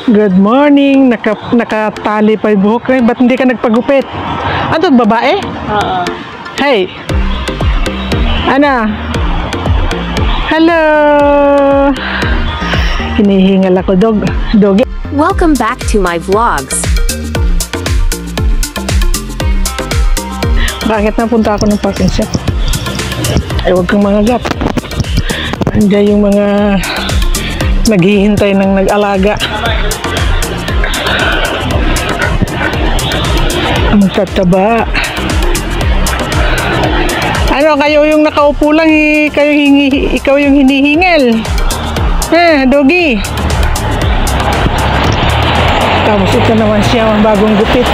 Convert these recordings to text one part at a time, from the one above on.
Good morning. Nakatali pa yung buhok. Ba't hindi ka nagpagupit? Ano, babae? Oo. Hey. Ana. Hello. Hinihingal ako, Dogi. Welcome back to my vlogs. Bakit napunta ako ng parking shop? Ay, huwag kang mangagat. Andiyan yung mga naghihintay ng nag-alaga. Ang tataba. Ano, kayo yung nakaupo lang, ikaw yung hinihingal. Dogi. Tapos ito naman siya, ang bagong gupit.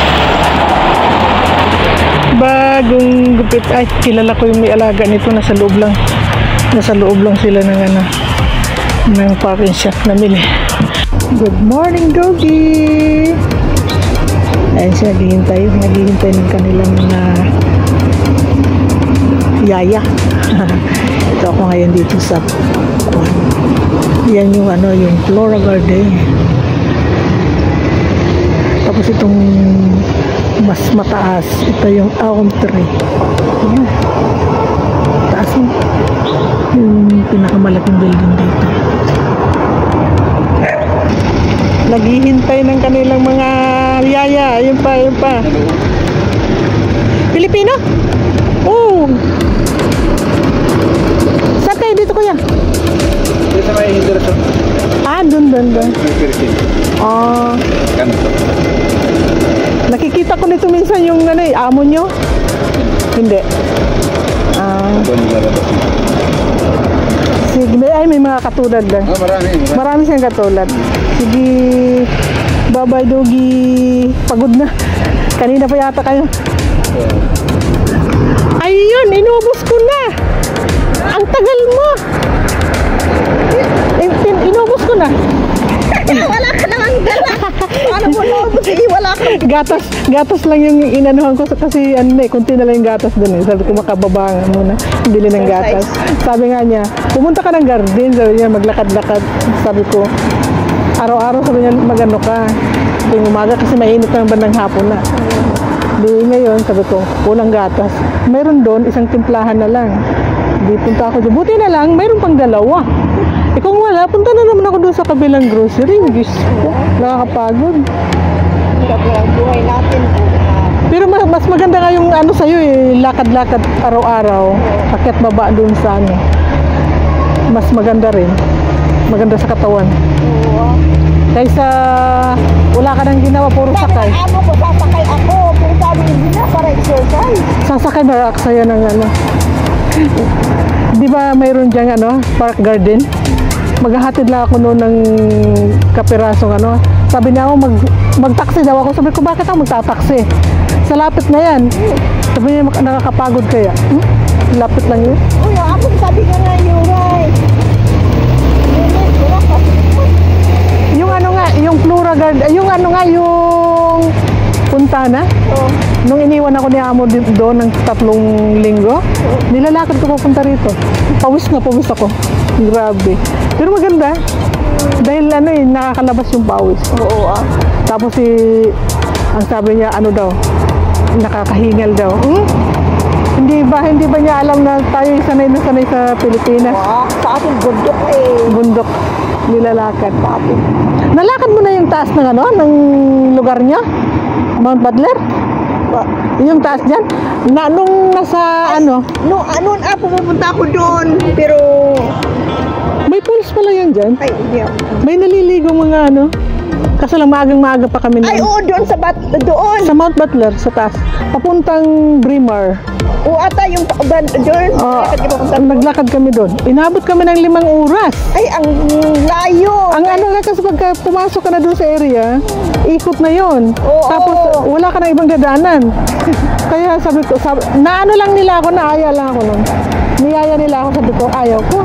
Bagong gupit. Ay, kilala ko yung may alaga nito. Nasa loob lang sila ng parking shop namili. Good morning, Dogi. Ayan siya, naghihintay ng kanilang yaya. Ito ako ngayon dito sa yan yung yung Flora Garden. Tapos itong mas mataas, ito yung elm tree. Ayan. Taas yung pinakamalaking building dito. Naghihintay ng kanilang mga yaya. Yun pa. Pilipino? Oh! Saan kayo dito, kuya? Dito may Henderson. Dun. Nakikita ko nito minsan yung amo nyo? Hindi. Sige, may mga katulad lang. Marami siyang katulad. Sige, bye-bye, Dogi. Pagod na. Kanina pa yata kayo. Ayun, inubos ko na. Ang tagal mo. Inubos ko na. Wala ka namang dala. Paano mo naubos? Wala ka. Gatas lang yung inanuhan ko kasi kunti na lang yung gatas dun eh. Sabi ko makababa muna, bili ng gatas. Sabi nga niya, pumunta ka ng garden. Sabi niya, maglakad-lakad. Sabi ko, araw-araw sabi niya, magano ka. Tuwing umaga kasi mainit ng bandang hapon na. Di ngayon, sabi ko, kulang gatas. Mayroon doon, isang timplahan na lang. Di punta ako dyan. Buti na lang, mayroon pang dalawa. Kung wala, punta na naman ako doon sa kabilang grocery. Diyos ko, nakakapagod. Buhay natin. Pero mas maganda nga yung sa'yo lakad-lakad araw-araw. Akyat baba doon sa mas maganda rin. Maganda sa katawan. Oo. Kaysa wala ka nang ginawa, puro sakay. Amo ko, sasakay ako. Kung sabi nila, para exercise. Sasakay ba sa'yo ng Di ba mayroon dyan park garden? Maghahatid lang ako noon ng kapirasong Sabi niya ako mag-taxi daw ako. Sabi ko, bakit ako magta-taxi? Sa lapit na yan. Sabi niya, nakakapagod kaya. Lapit lang yun. Uy, ako sabi ka nga yung right. Yung yung Flora Garden, yung punta na. Nung iniwan ako ni Amo doon ng 3 linggo, nilalakad ko papunta rito. Pawis ako. Grabe. Pero maganda. Dahil nakakalabas yung pawis. Oo. Tapos ang sabi niya, daw, nakakahingal daw. Hindi ba niya alam na tayo sanay sa Pilipinas? Sa ating bundok Bundok. Nilalakad. Nalakad mo na yung taas ng lugar niya? Mount Butler? Yung taas dyan? Nung nasa pumunta ako doon. Pero may pools pala yan dyan? ay, hindi ako. May naliligo mga Kaso lang maagang-maaga pa kami Ay, oo, doon doon. sa Mount Butler, sa taas. Papuntang Braemar. Oo, ata yung doon. Naglakad kami doon. Inabot kami ng 5 oras. Ay, ang layo. Ang kasi pagka pumasok ka na doon sa area, ikot na yon. Oo. Tapos wala ka na ibang dadaanan. Kaya sabi ko, lang nila ako, naaya lang ako nun. Niyaya nila ako, sabi ko, ayaw ko.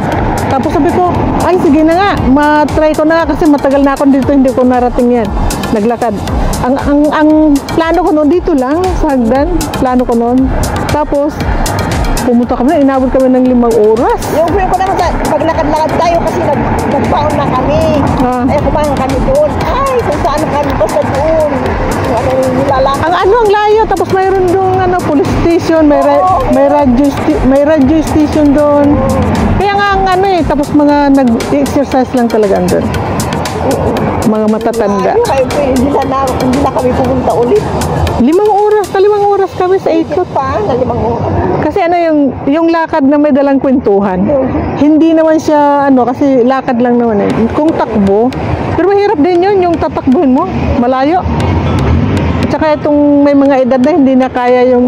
Tapos sabi ko, ay sige na nga, matry ko na kasi matagal na ako dito, hindi ko narating yan. Naglakad. Ang plano ko noon dito lang, sa hagdan, plano ko noon. Tapos Pumunta kami, inabot kami ng 5 oras. Yung friend ko naman, paglakad-lakad tayo kasi nagbaon na kami. Ay, kumain kami doon. Ay, kung saan kami, basta doon. Ano yung nilalakad. Ang layo, tapos mayroon doon police station, may radyo station doon. Kaya nga tapos mga nag-exercise lang talaga doon. Mga matatanda. Layo, kayo po, hindi na kami pumunta ulit. 5 oras kami sa ikot. Pa, na 5 oras. Kasi yung lakad na may dalang kwentuhan. Hindi naman siya kasi lakad lang naman eh. Kung takbo, pero mahirap din yun, yung tatakbuhin mo, malayo. Tsaka itong may mga edad na hindi na kaya yung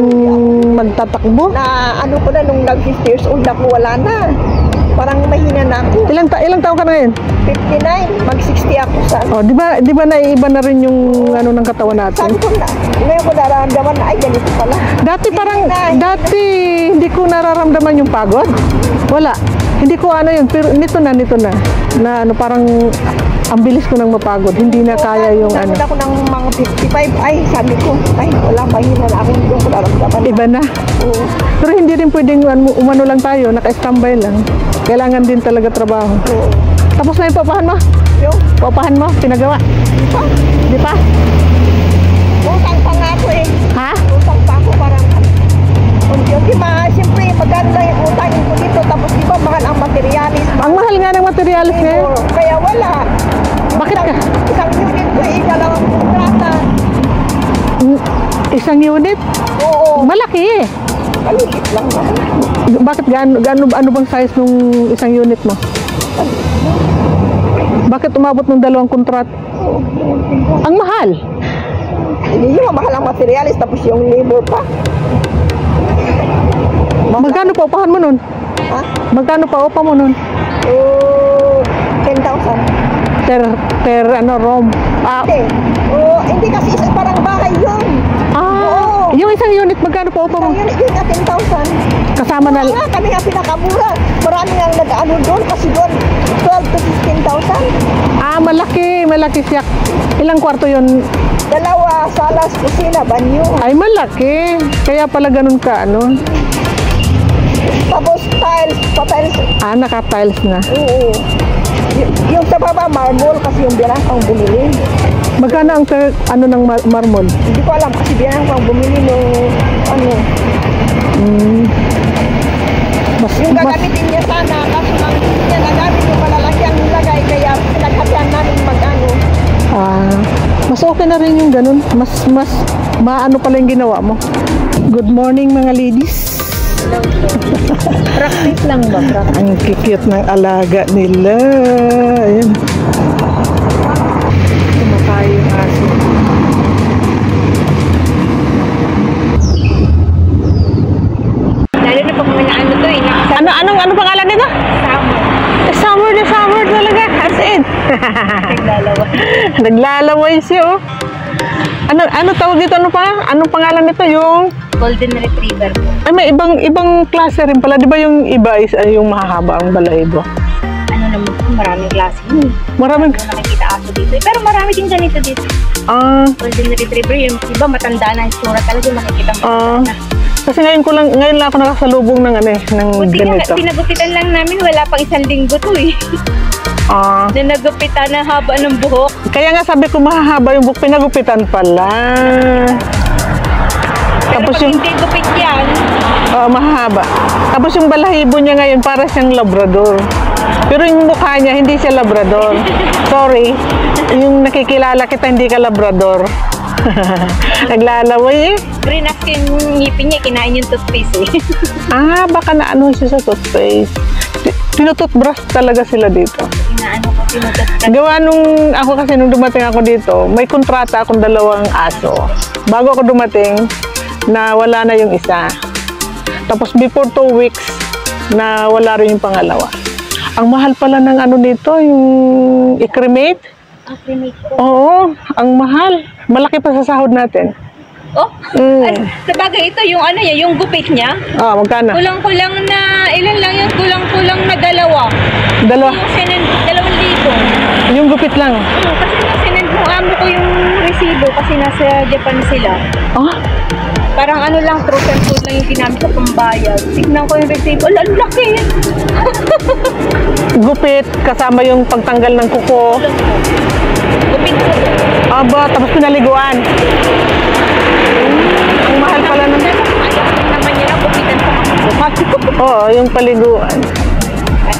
magtatakbo. Na ko na nung nag-50 years old ako, wala na. Parang mahina na ako. Ilang taon ka na ngayon? 59, mag-60 ako sa Oh, di ba naiiba na rin yung ng katawan natin? Sabi ko na, ngayon ko nararamdaman na, ay, ganito pala. Dati hindi ko nararamdaman yung pagod. Wala. Hindi ko yun, pero nito na. Na parang ang bilis ko nang mapagod. Hindi na kaya yung Nagod ako ng mga 55, ay, sabi ko, ay, wala, mahina na ako, hindi ko nararamdaman. Iba na. Oo. Pero hindi rin pwedeng umano lang tayo, naka-standby lang. Kailangan din talaga trabaho. Oo. Tapos na yung papahan mo? Yung, Papahan mo? Pinagawa? Di pa? utang pa nga ako eh. Ha? Utang pa ako parang, unti-unti siyempre, maganda yung utangin ko dito, tapos di ba, mahal ang materialis. Ang mahal nga ng materialis ngayon. Kaya wala. Bakit ka? Isang unit ko, ikalawang kontrata. Isang unit? Oo. Malaki eh. Maliit lang naman. Bakit ano bang size nung isang unit mo? Bakit umabot ng 2 kontrat? Ang mahal. Hindi yung mahal ang materialis, tapos yung labor pa. Magkano pa upahan mo nun? Ha? Magkano pa upa mo nun? 10,000. Per room. Hindi kasi parang bahay yun. Oo. Yung isang unit, magkano pa upa mo? Ang unit yun na 10,000. Kasama na. Nga, kami nga pinakamura. Marami nga nag-ano doon kasi doon 12 to 15,000. Malaki siya. Ilang kwarto yun? 2, salas, kusina, banyo. Ay, malaki. Kaya pala ganun ka, Tapos pa-tiles. Naka-tiles na. Oo. Yung sa baba, marble kasi yung biyanang pang bumili. Magkano ang ng marmol? Hindi ko alam kasi biyanang pang bumili nung yung gagamitin niya sana kasi hindi niya nagamit yung malalaki ang nilagay kaya pinaghatian namin Mas okay na rin yung ganun. Mas maano pala yung ginawa mo. Good morning mga ladies. Practice lang ba? Ang kikit ng alaga nila. Ayan. Kumakain yung aso. Lalo na pag mga Ano pangalan nito? Summer talaga. As in. Naglalaway siya, oh. Ano tawag dito? Anong pangalan nito? Yung Golden Retriever. ay, may ibang klase rin pala. Di ba yung iba is yung mahahaba ang balahibo? Ano naman po, maraming klase. Maraming. Nakikita aso dito. Pero marami din ganito dito. Golden Retriever, yung iba matanda na yung sura talaga makikita mo. Kasi ngayon lang ako nakasalubong ng Buti nga, ganito. pinagupitan lang namin, wala pang 1 linggo to eh. Na nagupitan na haba ng buhok. Kaya nga sabi ko mahahaba yung buhok, pinagupitan pala. Pero Tapos pag yung hindi gupit yan, mahahaba. Tapos yung balahibo niya ngayon para siyang labrador. Pero yung mukha niya hindi siya labrador. Sorry. Yung nakikilala kita hindi ka labrador. Naglalaway eh. green as yung ngipin niya, kinain yung toothpaste eh. Baka naano siya sa toothpaste. Tinutoothbrush talaga sila dito. Inaano ko, tinutoothbrush. Gawa ako kasi nung dumating ako dito, may kontrata akong 2 aso. Bago ako dumating, na wala na yung isa. Tapos before 2 weeks, na wala rin yung pangalawa. Ang mahal pala ng nito, yung i-cremate. Cremate ko. Oo, ang mahal. Malaki pa sa sahod natin. Sa bagay ito, yung yung gupit niya. Magkano? Kulang-kulang na, ilan lang yung kulang-kulang na 2. Dalawa. Yung sinend, 2,000. Yung gupit lang. Kasi nung sinend mo amo ko yung resibo kasi nasa Japan sila. Parang ano lang, frozen food lang yung ginamit sa pambayad. Tignan ko yung receipt. Ala, ang laki! Gupit, kasama yung pagtanggal ng kuko. Gupit ko. Aba, tapos pinaliguan. Ang mahal pala ng... Ayaw naman nila gupitan sa mga bukas. Oo, yung paliguan.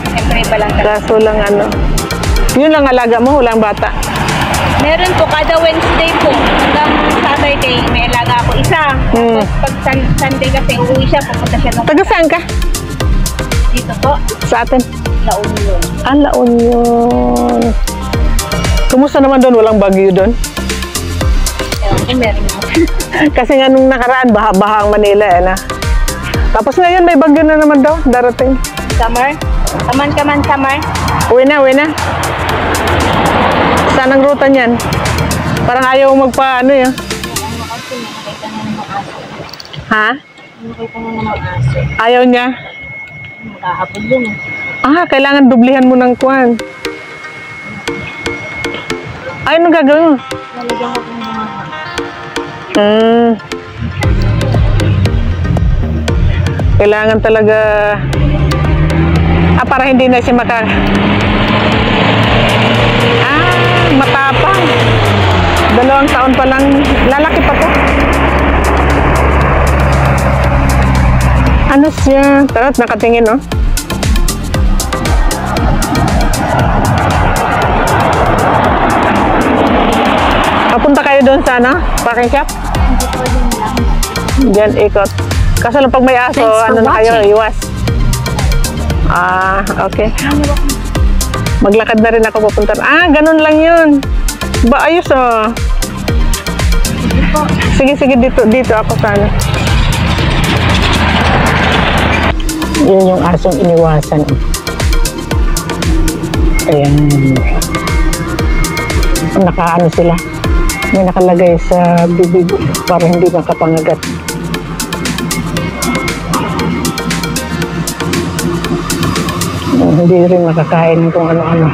Siyempre pa lang. Kaso lang ano. Yun lang alaga mo, walang bata. Meron po, kada Wednesday po, hanggang Saturday, may alaga ako isa. Hmm. Tapos pag Sunday kasi uuwi siya, pupunta siya nung Taga saan ka? dito po, Sa atin? La Union. La Union. Kumusta naman doon? Walang bagyo doon? Ewan ko, meron ako. Kasi nga nung nakaraan, baha-baha ang Manila eh na. Tapos ngayon may bagyo na naman daw, darating. Summer? Taman ka man, summer? Uwi na, uwi na. Saan ang ruta niyan? Parang ayaw magpa ano yun. Kasi nakakita na ng mga aso. Ha? Nakakita na ng mga aso. Ayaw niya? Magkakapod yun eh. Kailangan dublihan mo ng kwan. Ay, anong gagawin mo? Lalagyan ko ng mga Kailangan talaga para hindi na siya matapang. 2 taon pa lang, lalaki pa to. Ano siya? Tara, nakatingin, no? Papunta kayo doon sa ano? Parking shop? Diyan, ikot. Kaso lang pag may aso, Thanks for ano na kayo, watching. iwas. Okay. Maglakad na rin ako papunta. Ganun lang yun. Ba, ayos oh. Sige, dito ako sana. Yun yung asong iniwasan. Ayan. Nakaano sila. May nakalagay sa bibig para hindi makapangagat. Hindi rin makakain kung ano-ano.